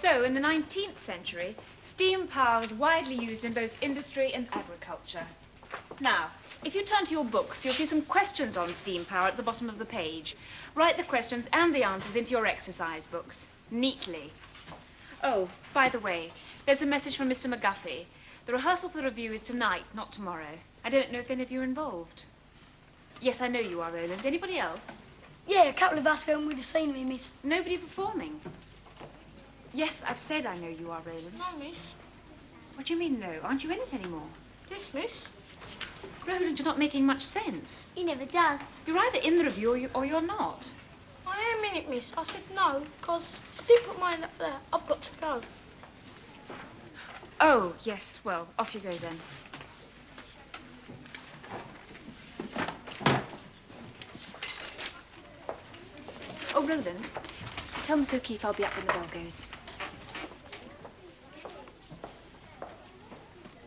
So, in the 19th century, steam power was widely used in both industry and agriculture. Now, if you turn to your books, you'll see some questions on steam power at the bottom of the page. Write the questions and the answers into your exercise books, neatly. Oh, by the way, there's a message from Mr. McGuffey. The rehearsal for the review is tonight, not tomorrow. I don't know if any of you are involved. Yes, I know you are, Roland. Anybody else? Yeah, a couple of us filmed with the scenery, miss. Nobody performing? Yes, I've said I know you are, Roland. No, miss. What do you mean, no? Aren't you in it anymore? Yes, miss. Roland, you're not making much sense. He never does. You're either in the review or you're not. I am in it, miss. I said no, because I didn't put mine up there. I've got to go. Oh, yes, well, off you go then. Oh, Roland, tell Miss O'Keefe I'll be up when the bell goes.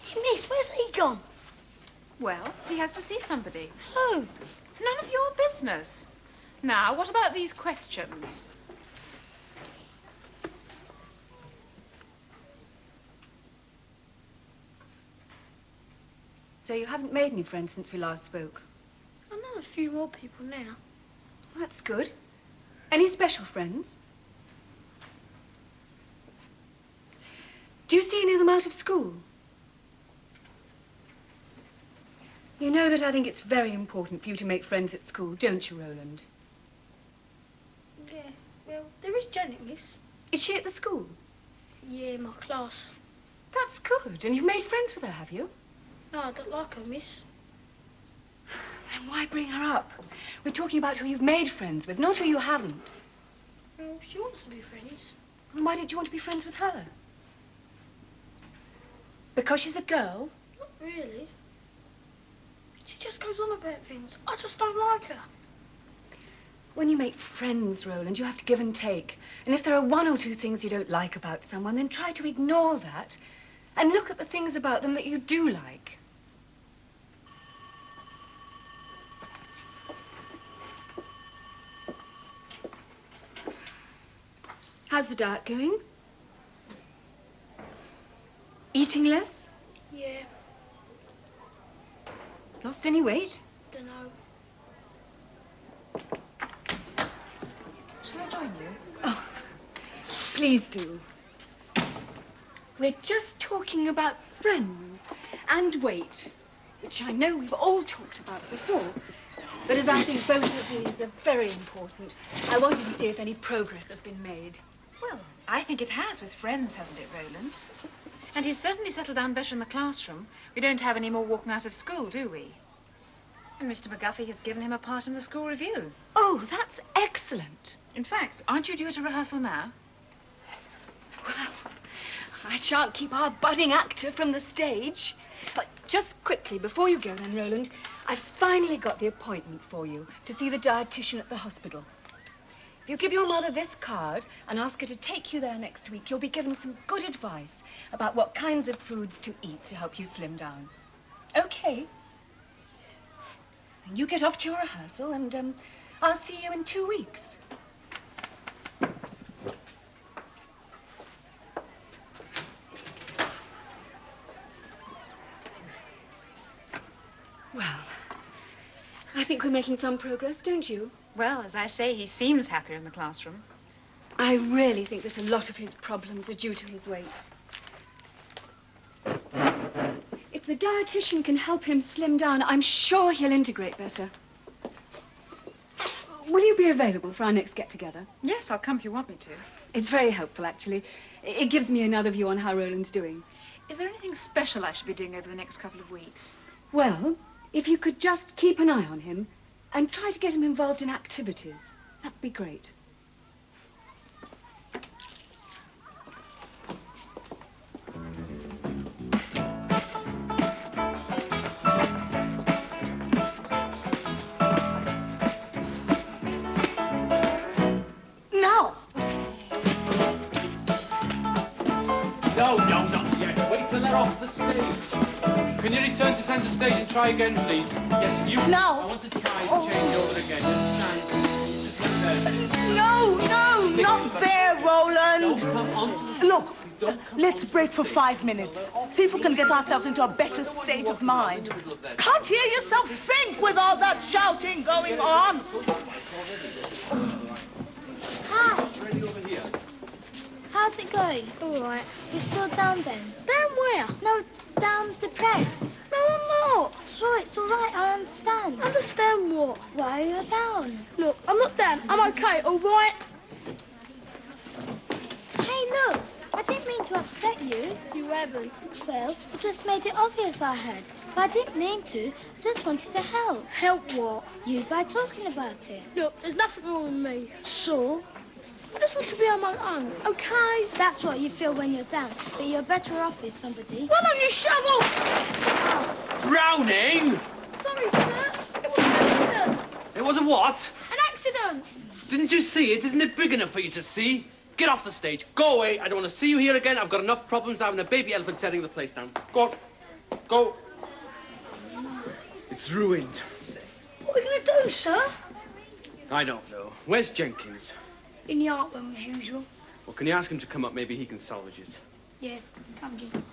Hey, miss, where's he gone? Well, he has to see somebody. Who? None of your business. Now, what about these questions? So you haven't made any friends since we last spoke? I know a few more people now. Well, that's good. Any special friends? Do you see any of them out of school? You know that I think it's very important for you to make friends at school, don't you, Roland? Yeah, well, there is Janet, miss. Is she at the school? Yeah, my class. That's good. And you've made friends with her, have you? No, I don't like her, miss. Then why bring her up? We're talking about who you've made friends with, not who you haven't. Well, she wants to be friends. And why don't you want to be friends with her? Because she's a girl? Not really. She just goes on about things. I just don't like her. When you make friends, Roland, you have to give and take. And if there are one or two things you don't like about someone, then try to ignore that and look at the things about them that you do like. How's the diet going? Eating less? Yeah, Lost any weight? dunno. Shall I join you? Oh, please do. We're just talking about friends and weight, which I know we've all talked about before. But as I think both of these are very important, I wanted to see if any progress has been made. Well, I think it has with friends, hasn't it, Roland? And he's certainly settled down better in the classroom. We don't have any more walking out of school, do we? And Mr. McGuffey has given him a part in the school review. Oh, that's excellent. In fact, aren't you due to rehearsal now? Well, I shan't keep our budding actor from the stage. But just quickly, before you go then, Roland, I've finally got the appointment for you to see the dietitian at the hospital. If you give your mother this card and ask her to take you there next week, you'll be given some good advice about what kinds of foods to eat to help you slim down. Okay? And you get off to your rehearsal and I'll see you in 2 weeks. Well, I think we're making some progress, don't you? Well, as I say, he seems happier in the classroom. I really think that a lot of his problems are due to his weight. If the dietitian can help him slim down, I'm sure he'll integrate better. Will you be available for our next get-together? Yes, I'll come if you want me to. It's very helpful, actually. It gives me another view on how Roland's doing. Is there anything special I should be doing over the next couple of weeks? Well, if you could just keep an eye on him and try to get him involved in activities, that'd be great. No! No, not yet. Wait till they're off the stage. Can you return to centre stage and try again, please? Yes, you. No. I want to try to change over again. Just stand. Just look No, not there, Roland. Look, let's break for 5 minutes. See if we can get ourselves into a better state of mind. Can't hear yourself think with all that shouting going on. Hi. How's it going? All right. You're still down then? Down where? No, down depressed. No, I'm not. Sure, it's all right. I understand. Understand what? Why you're down? Look, I'm not down. I'm okay, all right? Hey, look. I didn't mean to upset you. You haven't. Well, I just made it obvious I had. But I didn't mean to. I just wanted to help. Help what? You by talking about it. Look, there's nothing wrong with me. Sure. I just want to be on my own, okay? That's what you feel when you're down, but you're better off with somebody. Why don't you shove off? Drowning? Sorry, sir. It was an accident. It was a what? An accident. Didn't you see it? Isn't it big enough for you to see? Get off the stage. Go away. I don't want to see you here again. I've got enough problems having a baby elephant tearing the place down. Go on. Go. It's ruined. What are we going to do, sir? I don't know. Where's Jenkins? In the art room, as usual. Well, can you ask him to come up? Maybe he can salvage it. Yeah, come, Jim.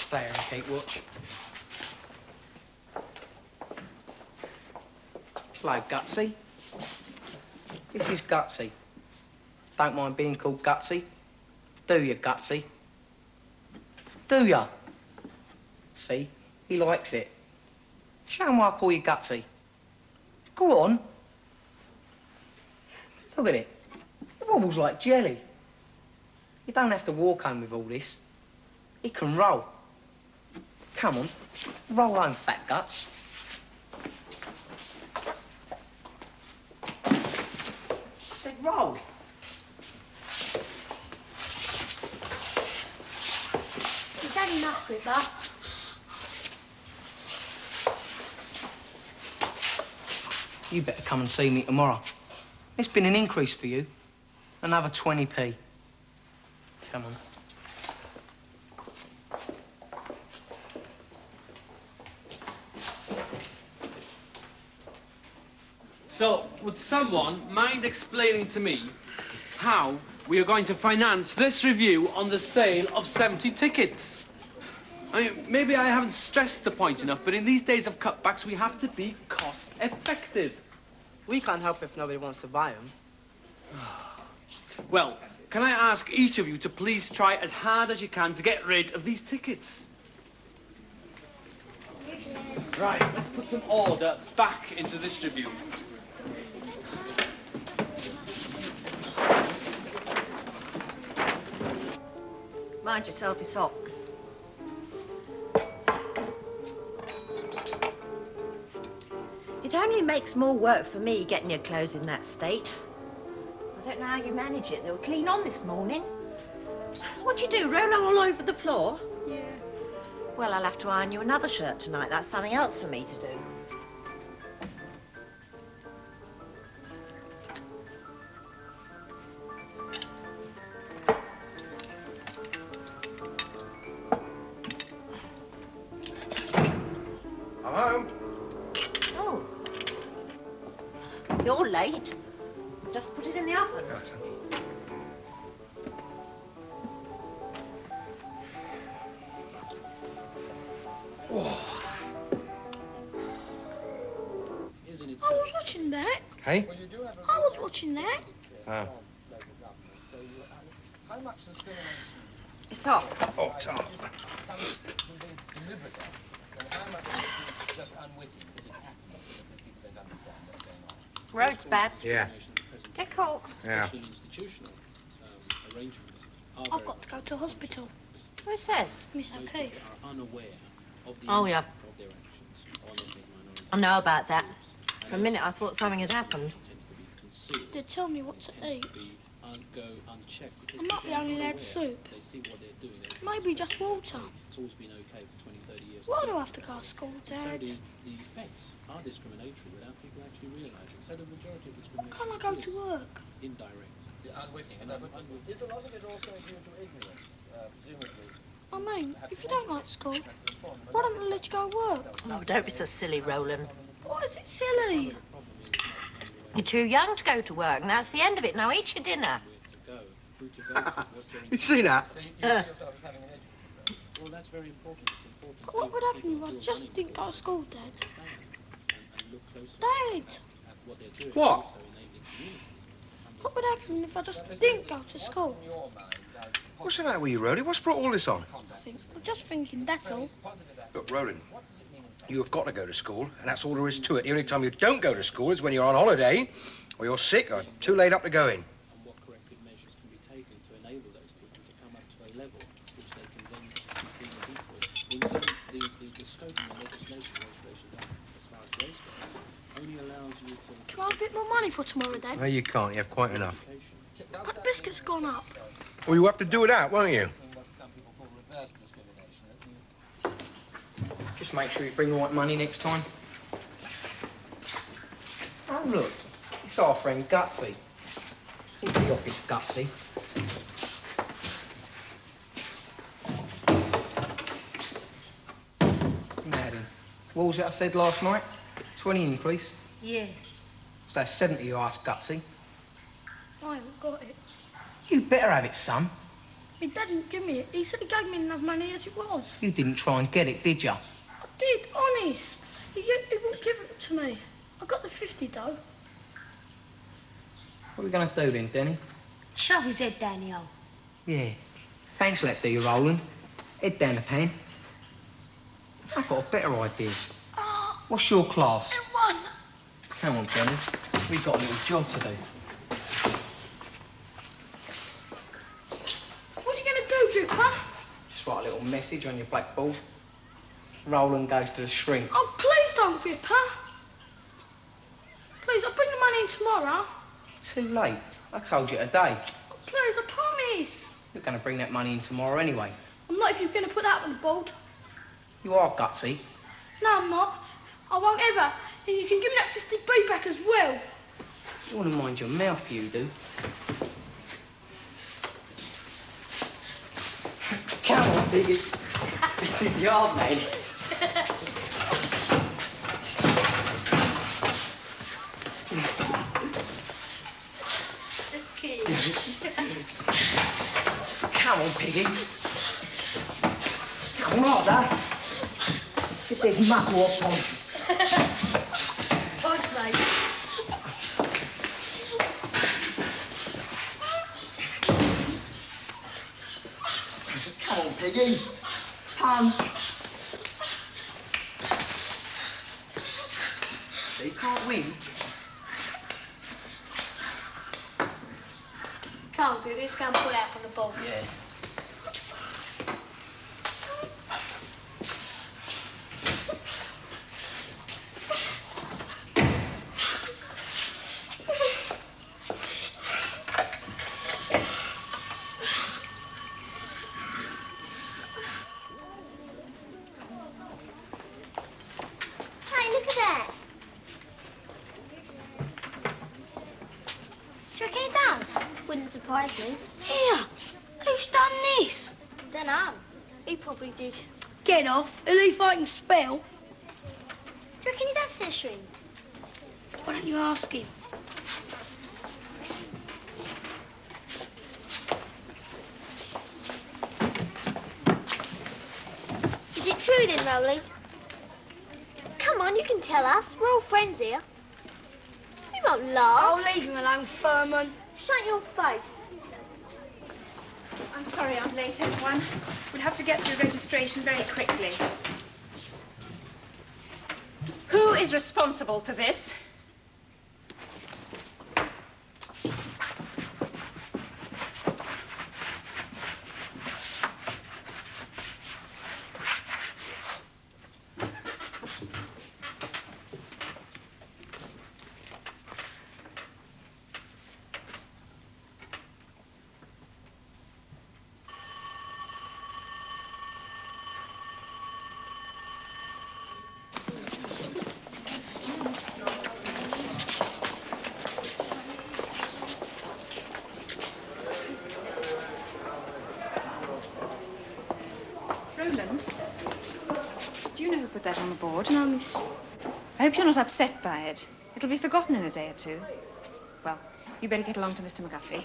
Stay here and keep watch. Hello, Gutsy. This is Gutsy. Don't mind being called Gutsy. Do you, Gutsy? Do ya? See? He likes it. Show him why I call you Gutsy. Go on. Look at it. It wobbles like jelly. You don't have to walk home with all this. He can roll. Come on. Roll home, fat guts. I said roll. He's had enough with her. You better come and see me tomorrow. It's been an increase for you. Another 20p. Come on. So, would someone mind explaining to me how we are going to finance this review on the sale of 70 tickets? I mean, maybe I haven't stressed the point enough, but in these days of cutbacks, we have to be cost-effective. We can't help if nobody wants to buy them. Well, can I ask each of you to please try as hard as you can to get rid of these tickets? Right, let's put some order back into this review. Mind yourself, it's hot. It only makes more work for me getting your clothes in that state. I don't know how you manage it. They were clean on this morning. What do you do, roll all over the floor? Yeah. Well, I'll have to iron you another shirt tonight. That's something else for me to do. I'm home. Oh. You're late. Just put it in the oven. Yes. I was watching that. Hey? I was watching that. Oh. It's hot. Oh, Tom. Road's bad. Yeah. Get caught. Yeah. I've got to go to hospital. Who says? Miss O'Keefe. Oh, yeah. I know about that. For a minute, I thought something had happened. They tell me what to eat. can't go unchecked. Because I'm not the only lad soup. They see what they're doing. Maybe just water. It's always been okay for 20, 30 years. Why do I have to go to school, So Dad? the effects are discriminatory without people actually realising. So the majority of discrimination Can't I go is to work? indirect. Unwitting. Is a lot of it also due to ignorance, presumably? I mean, if you don't like school, why don't they let you go work? Oh, don't be so silly, Roland. Why is it silly? You're too young to go to work, and that's the end of it. Now eat your dinner. You see that? Well, that's very important. It's important. But what would happen if I just didn't go to school, Dad? Dad! What? What would happen if I just didn't go to school? What's the matter with you, Roland? What's brought all this on? I'm just thinking, that's all. Look, Roland, you have got to go to school, and that's all there is to it. The only time you don't go to school is when you're on holiday, or you're sick, or too late up to go in. And what corrective measures can be taken to enable those people to come up to a level which they can then be seen as equal. The scope of the legislation as far as race goes only allows you to... Can I have a bit more money for tomorrow, Dad? No, you can't. You have quite enough. Got the biscuits gone up. Well, you have to do it out, won't you? Just make sure you bring the right money next time. Oh, look. It's our friend Gutsy. Into the office, Gutsy. Now then, what was it I said last night? 20 increase. Yeah. So that's 70 you asked Gutsy. I haven't got it. You better have it, son. My dad didn't give me it. He said he gave me enough money as it was. You didn't try and get it, did you? I did, honest. He wouldn't give it to me. I got the 50, though. What are we going to do then, Denny? Shove his head down the hole. Yeah. Thanks, let do you, Roland. Head down the pan. I've got a better idea. Oh, What's your class? one. Come on, Denny. We've got a little job to do. What are you going to do, Dripper? Just write a little message on your blackboard. Roland goes to the shrink. Oh, please don't, Dripper. Please, I'll bring the money in tomorrow. Too late. I told you today. Oh, please, I promise. You're going to bring that money in tomorrow anyway. I'm not if you're going to put that on the board. You are Gutsy. No, I'm not. I won't ever. And you can give me that 50p back as well. You want to mind your mouth, you do. Come on, Biggie. This is your mate. Okay. Come on, Piggy. Come on, that. Get this muscle up on. Good, mate. Come on, Piggy. Punch. So you can't win. Come on, Bibi, let's go and put out on the board. Yeah. Hey, look at that. Do you reckon he does? Wouldn't surprise me. Here, who's done this? Dunno. He probably did. Get off, at least I can spell. Do you reckon he does, Session? Why don't you ask him? Is it true then, Rowley? Come on, you can tell us. We're all friends here. We won't laugh. I'll leave him alone, Furman. Shut your face. I'm sorry I'm late, everyone. We'll have to get through registration very quickly. Who is responsible for this? put that on the board. No, miss. I hope you're not upset by it. It'll be forgotten in a day or two. Well, you better get along to Mr. McGuffey.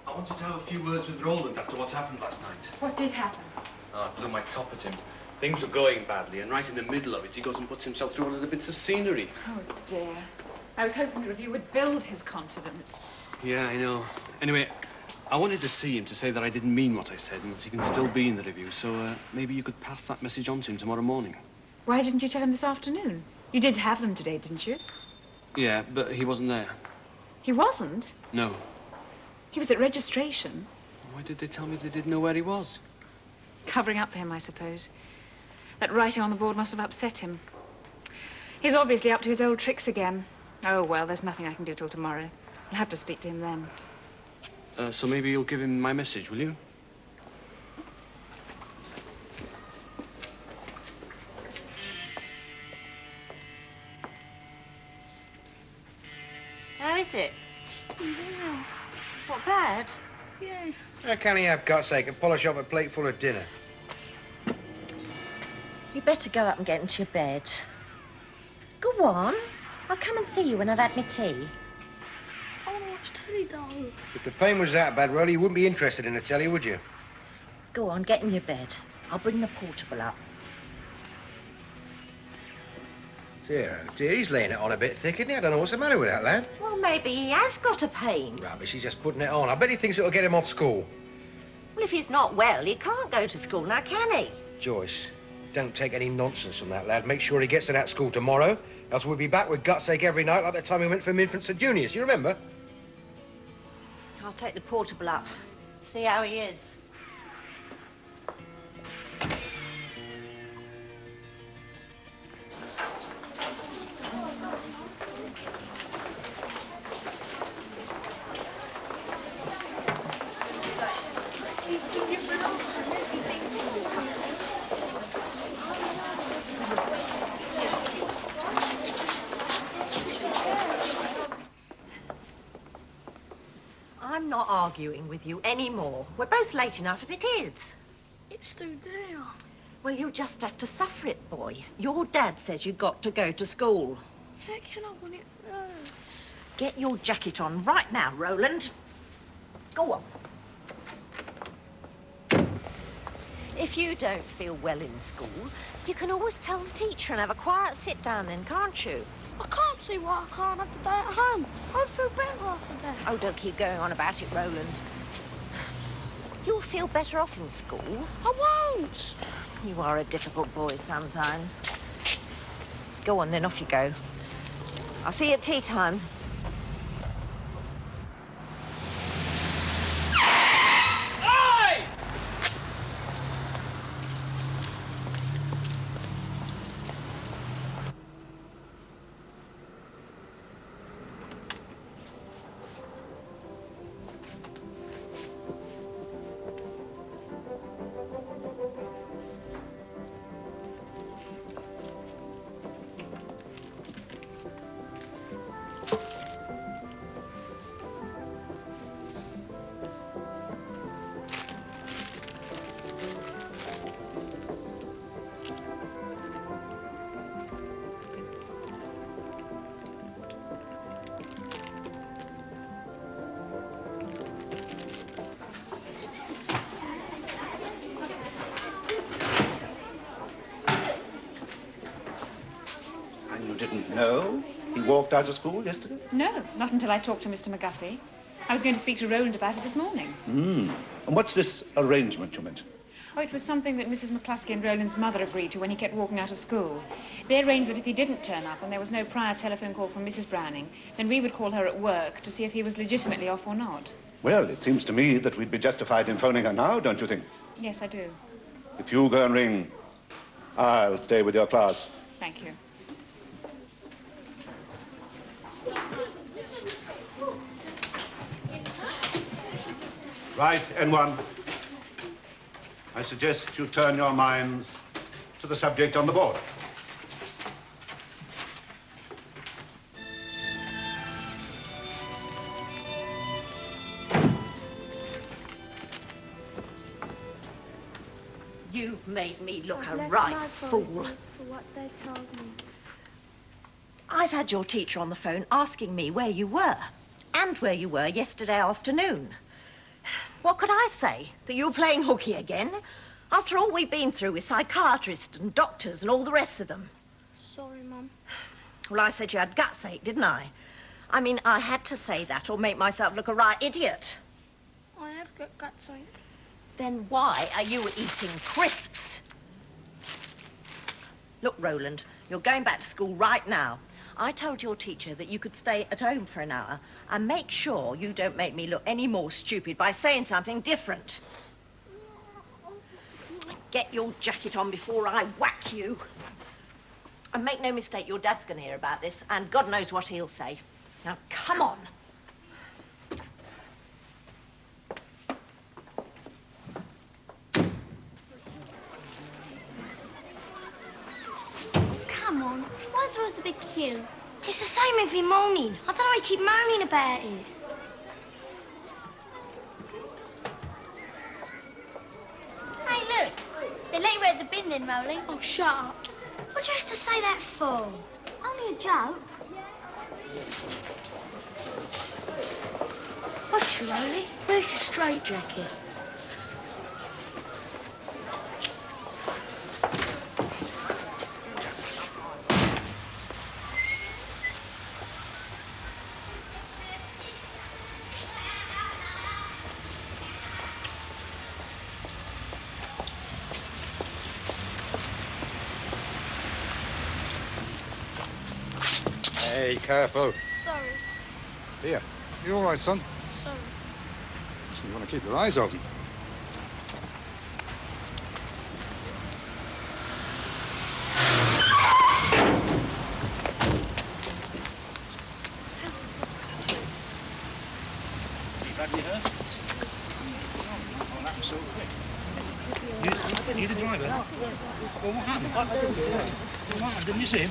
I wanted to have a few words with Roland after what happened last night. What did happen? Oh, I blew my top at him. Things were going badly, and right in the middle of it, he goes and puts himself through one of the bits of scenery. Oh, dear. I was hoping the review would build his confidence. Yeah, I know. Anyway, I wanted to see him to say that I didn't mean what I said and that he can still be in the review, so maybe you could pass that message on to him tomorrow morning. Why didn't you tell him this afternoon? You did have them today, didn't you? Yeah, but he wasn't there. He wasn't? No. He was at registration. Why did they tell me they didn't know where he was? Covering up for him, I suppose. That writing on the board must have upset him. He's obviously up to his old tricks again. Oh, well, there's nothing I can do till tomorrow. I'll have to speak to him then. So maybe you'll give him my message, will you? How is it? Yeah. Not bad? Yeah. How can he have guts so he can polish up a plate full of dinner? You better go up and get into your bed. Go on. I'll come and see you when I've had my tea. I want to watch telly, darling. If the pain was that bad, Rolly, you wouldn't be interested in the telly, would you? Go on, get in your bed. I'll bring the portable up. Dear, oh dear, he's laying it on a bit thick, isn't he? I don't know what's the matter with that lad. Well, maybe he has got a pain. Rubbish, he's just putting it on. I bet he thinks it'll get him off school. Well, if he's not well, he can't go to school now, can he? Joyce, don't take any nonsense from that lad. Make sure he gets to that school tomorrow, else we'll be back with guts ache every night like the time we went from infants to juniors. You remember? I'll take the portable up. See how he is. I'm not arguing with you anymore. We're both late enough as it is. It's too dear. Well, you'll just have to suffer it, boy. Your dad says you've got to go to school. How can I when it hurts? Get your jacket on right now, Roland. Go on. If you don't feel well in school, you can always tell the teacher and have a quiet sit down then, can't you? I can't see why I can't have the day at home. I'd feel better after that. Oh, don't keep going on about it, Roland. You'll feel better off in school. I won't. You are a difficult boy sometimes. Go on, then off you go. I'll see you at tea time. And you didn't know he walked out of school yesterday? No, not until I talked to Mr. McGuffey. I was going to speak to Roland about it this morning. And what's this arrangement you mentioned? Oh, it was something that Mrs. McCluskey and Roland's mother agreed to when he kept walking out of school. They arranged that if he didn't turn up and there was no prior telephone call from Mrs. Browning, then we would call her at work to see if he was legitimately off or not. Well, it seems to me that we'd be justified in phoning her now, don't you think? Yes, I do. If you go and ring, I'll stay with your class. Thank you. Right, N1. I suggest you turn your minds to the subject on the board. You've made me look a Bless right my fool. voices for what they told me. I've had your teacher on the phone asking me where you were, and where you were yesterday afternoon. What could I say? That you were playing hooky again? After all we've been through with psychiatrists and doctors and all the rest of them. Sorry, Mum. Well, I said you had guts ache, didn't I? I mean, I had to say that or make myself look a right idiot. I have got guts ache. Then why are you eating crisps? Look, Roland, you're going back to school right now. I told your teacher that you could stay at home for an hour and make sure you don't make me look any more stupid by saying something different. Get your jacket on before I whack you. And make no mistake, your dad's going to hear about this, and God knows what he'll say. Now, come on. Come on. Why is it supposed to be cute? It's the same if you're moaning. I don't know why you keep moaning about it. Hey, look. They let you out the bin then, Rolling. Oh, shut up. What do you have to say that for? Only a joke. What's your Rolly? Where's your straitjacket? Hey, careful. Sorry. Here. You all right, son? Sorry. You want to keep your eyes open. You badly hurt? Oh, that was so quick. You the driver? Well, what happened? What happened? Didn't you see him?